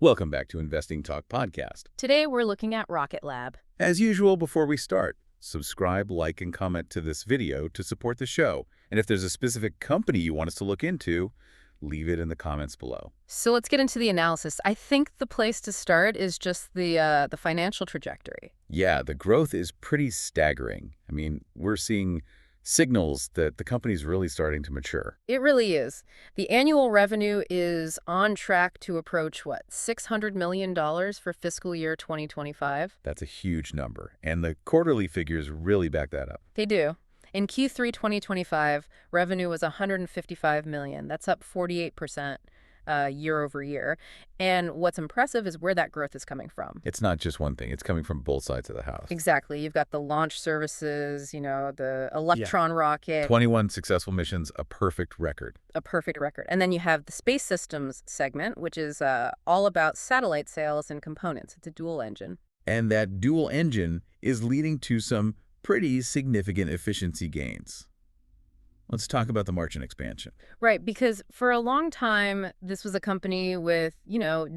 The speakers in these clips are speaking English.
Welcome back to Investing Talk Podcast. Today we're looking at Rocket Lab. As usual, before we start, subscribe, like, and comment to this video to support the show. And if there's a specific company you want us to look into, leave it in the comments below. So let's get into the analysis. I think the place to start is just the financial trajectory. Yeah, the growth is pretty staggering. I mean, we're seeing signals that the company's really starting to mature. It really is. The annual revenue is on track to approach, what, $600 million for fiscal year 2025? That's a huge number, and the quarterly figures really back that up. They do. In Q3 2025, revenue was $155 million. That's up 48% year over year. And what's impressive is where that growth is coming from. It's not just one thing. It's coming from both sides of the house. Exactly. You've got the launch services, the Electron rocket. 21 successful missions, a perfect record. A perfect record. And then you have the space systems segment, which is all about satellite sales and components. It's a dual engine. And that dual engine is leading to some pretty significant efficiency gains. Let's talk about the margin expansion. Right, because for a long time, this was a company with,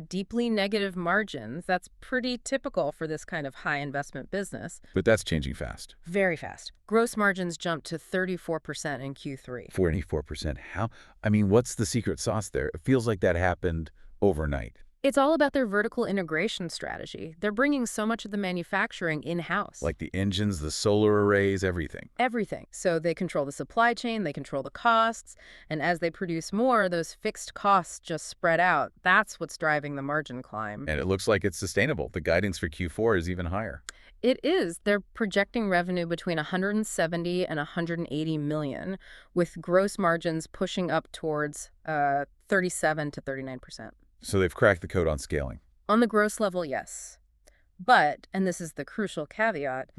deeply negative margins. That's pretty typical for this kind of high investment business. But that's changing fast. Very fast. Gross margins jumped to 34% in Q3. 44%. How? I mean, what's the secret sauce there? It feels like that happened overnight. It's all about their vertical integration strategy. They're bringing so much of the manufacturing in-house. Like the engines, the solar arrays, everything. Everything. So they control the supply chain, they control the costs, and as they produce more, those fixed costs just spread out. That's what's driving the margin climb. And it looks like it's sustainable. The guidance for Q4 is even higher. It is. They're projecting revenue between 170 and 180 million, with gross margins pushing up towards 37 to 39%. So they've cracked the code on scaling. On the gross level, yes. But, and this is the crucial caveat,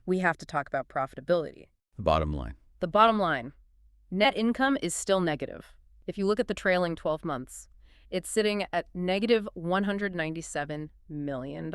we have to talk about profitability. The bottom line. The bottom line. Net income is still negative. If you look at the trailing 12 months, it's sitting at negative $197 million.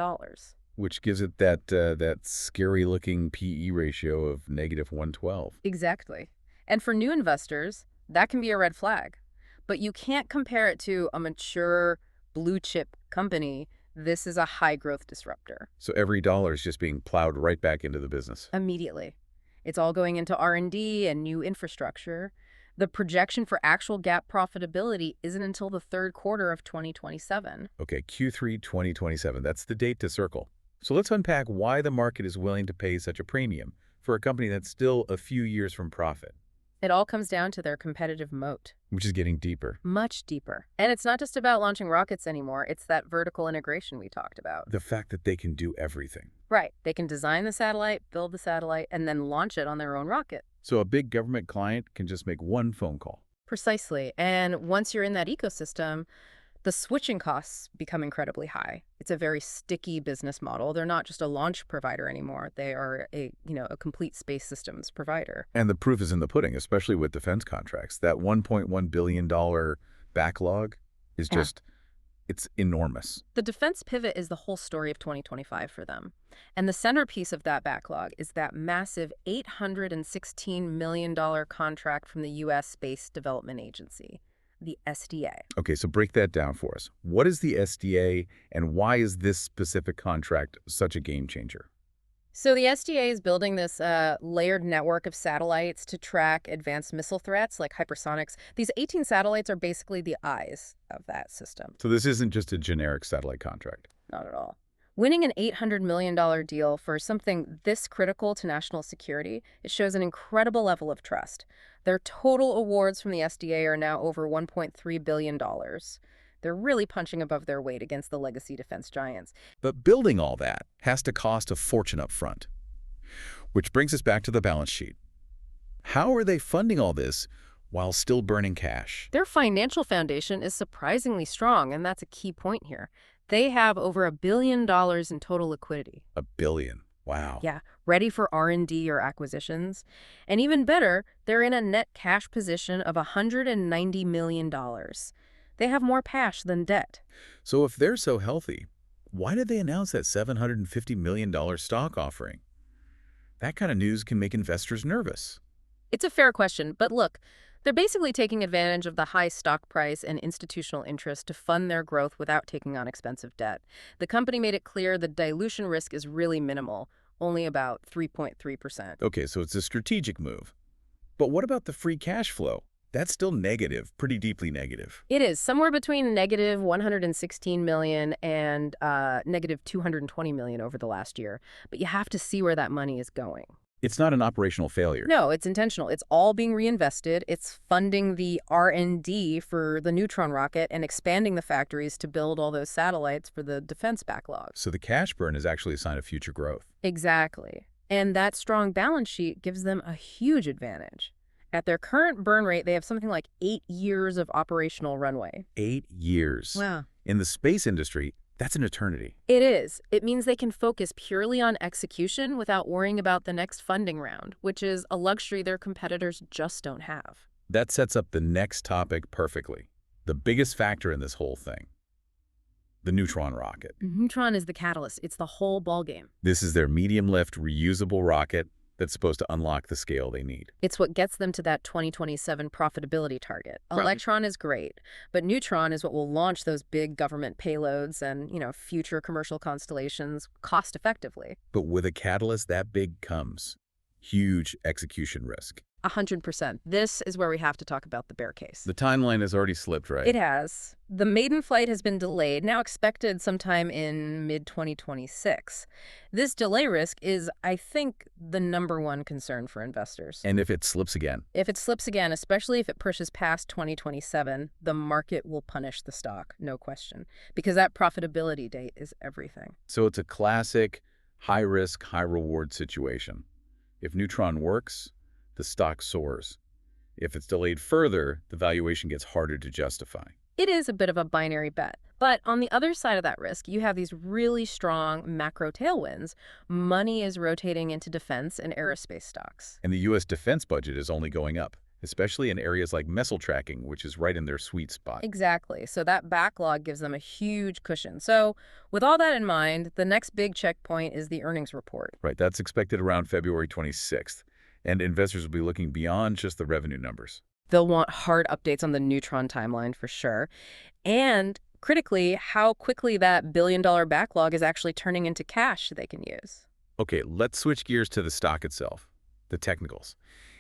Which gives it that scary-looking PE ratio of negative 112. Exactly. And for new investors, that can be a red flag. But you can't compare it to a mature blue-chip company. This is a high-growth disruptor. So every dollar is just being plowed right back into the business. Immediately. It's all going into R&D and new infrastructure. The projection for actual GAAP profitability isn't until the third quarter of 2027. Okay, Q3 2027. That's the date to circle. So let's unpack why the market is willing to pay such a premium for a company that's still a few years from profit. It all comes down to their competitive moat. Which is getting deeper. Much deeper. And it's not just about launching rockets anymore. It's that vertical integration we talked about. The fact that they can do everything. Right. They can design the satellite, build the satellite, and then launch it on their own rocket. So a big government client can just make one phone call. Precisely. And once you're in that ecosystem, the switching costs become incredibly high. It's a very sticky business model. They're not just a launch provider anymore. They are a complete space systems provider. And the proof is in the pudding, especially with defense contracts. That $1.1 billion backlog is it's enormous. The defense pivot is the whole story of 2025 for them. And the centerpiece of that backlog is that massive $816 million contract from the U.S. Space Development Agency. The SDA. Okay, so break that down for us. What is the SDA, and why is this specific contract such a game changer? So the SDA is building this layered network of satellites to track advanced missile threats like hypersonics. These 18 satellites are basically the eyes of that system. So this isn't just a generic satellite contract. Not at all. Winning an $800 million deal for something this critical to national security, it shows an incredible level of trust. Their total awards from the SDA are now over $1.3 billion. They're really punching above their weight against the legacy defense giants. But building all that has to cost a fortune up front. Which brings us back to the balance sheet. How are they funding all this while still burning cash? Their financial foundation is surprisingly strong, and that's a key point here. They have over $1 billion in total liquidity. $1 billion. Wow. Yeah, ready for R&D or acquisitions. And even better, they're in a net cash position of $190 million. They have more cash than debt. So if they're so healthy, why did they announce that $750 million stock offering? That kind of news can make investors nervous. It's a fair question, but look, They're basically taking advantage of the high stock price and institutional interest to fund their growth without taking on expensive debt. The company made it clear the dilution risk is really minimal, only about 3.3%. Okay, so it's a strategic move. But what about the free cash flow? That's still negative, pretty deeply negative. It is somewhere between negative 116 million and negative 220 million over the last year. But you have to see where that money is going. It's not an operational failure. No, it's intentional. It's all being reinvested. It's funding the R&D for the Neutron rocket and expanding the factories to build all those satellites for the defense backlog. So the cash burn is actually a sign of future growth. Exactly. And that strong balance sheet gives them a huge advantage. At their current burn rate, they have something like 8 years of operational runway. 8 years. Wow. In the space industry, that's an eternity. It is. It means they can focus purely on execution without worrying about the next funding round, which is a luxury their competitors just don't have. That sets up the next topic perfectly. The biggest factor in this whole thing. The Neutron rocket. Neutron is the catalyst. It's the whole ballgame. This is their medium-lift, reusable rocket that's supposed to unlock the scale they need. It's what gets them to that 2027 profitability target. Electron is great, but Neutron is what will launch those big government payloads and, future commercial constellations cost effectively. But with a catalyst that big comes huge execution risk. 100%. This is where we have to talk about the bear case. The timeline has already slipped, right? It has. The maiden flight has been delayed, now expected sometime in mid-2026. This delay risk is, I think, the #1 concern for investors. And if it slips again? If it slips again, especially if it pushes past 2027, the market will punish the stock, no question, because that profitability date is everything. So it's a classic high-risk, high-reward situation. If Neutron works, the stock soars. If it's delayed further, the valuation gets harder to justify. It is a bit of a binary bet. But on the other side of that risk, you have these really strong macro tailwinds. Money is rotating into defense and aerospace stocks. And the U.S. defense budget is only going up, especially in areas like missile tracking, which is right in their sweet spot. Exactly. So that backlog gives them a huge cushion. So with all that in mind, the next big checkpoint is the earnings report. Right, that's expected around February 26th. And investors will be looking beyond just the revenue numbers. They'll want hard updates on the Neutron timeline for sure. And critically, how quickly that billion-dollar backlog is actually turning into cash they can use. Okay, let's switch gears to the stock itself, the technicals.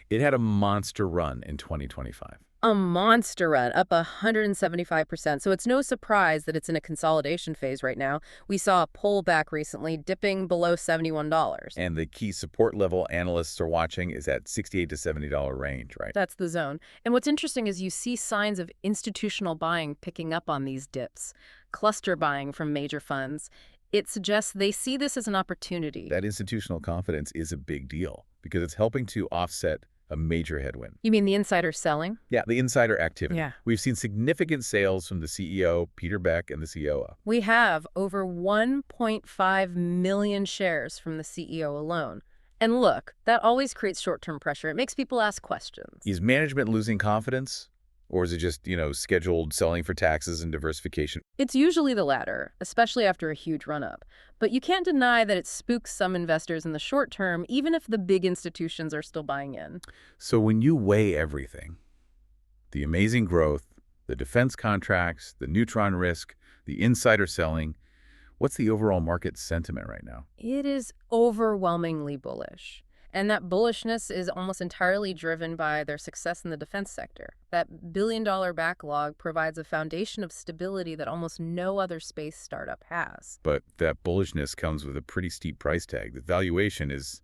It had a monster run in 2025. A monster run, up 175%. So it's no surprise that it's in a consolidation phase right now. We saw a pullback recently, dipping below $71. And the key support level analysts are watching is at $68 to $70 range, right? That's the zone. And what's interesting is you see signs of institutional buying picking up on these dips, cluster buying from major funds. It suggests they see this as an opportunity. That institutional confidence is a big deal because it's helping to offset a major headwind. You mean the insider selling? Yeah, the insider activity. Yeah. We've seen significant sales from the CEO, Peter Beck, and the COO. We have over 1.5 million shares from the CEO alone. And look, that always creates short-term pressure. It makes people ask questions. Is management losing confidence? Or is it just, scheduled selling for taxes and diversification? It's usually the latter, especially after a huge run-up. But you can't deny that it spooks some investors in the short term, even if the big institutions are still buying in. So when you weigh everything, the amazing growth, the defense contracts, the Neutron risk, the insider selling, what's the overall market sentiment right now? It is overwhelmingly bullish. And that bullishness is almost entirely driven by their success in the defense sector. That billion-dollar backlog provides a foundation of stability that almost no other space startup has. But that bullishness comes with a pretty steep price tag. The valuation is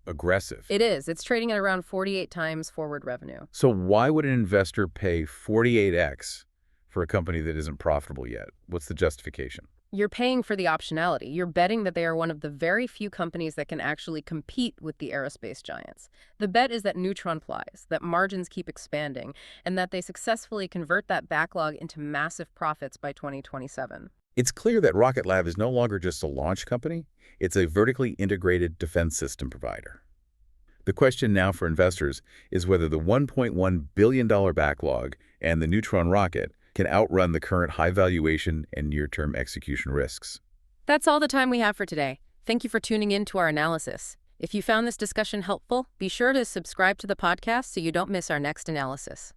aggressive. It is. It's trading at around 48 times forward revenue. So why would an investor pay 48x for a company that isn't profitable yet? What's the justification? You're paying for the optionality. You're betting that they are one of the very few companies that can actually compete with the aerospace giants. The bet is that Neutron flies, that margins keep expanding, and that they successfully convert that backlog into massive profits by 2027. It's clear that Rocket Lab is no longer just a launch company. It's a vertically integrated defense system provider. The question now for investors is whether the $1.1 billion backlog and the Neutron rocket can outrun the current high valuation and near-term execution risks. That's all the time we have for today. Thank you for tuning in to our analysis. If you found this discussion helpful, be sure to subscribe to the podcast so you don't miss our next analysis.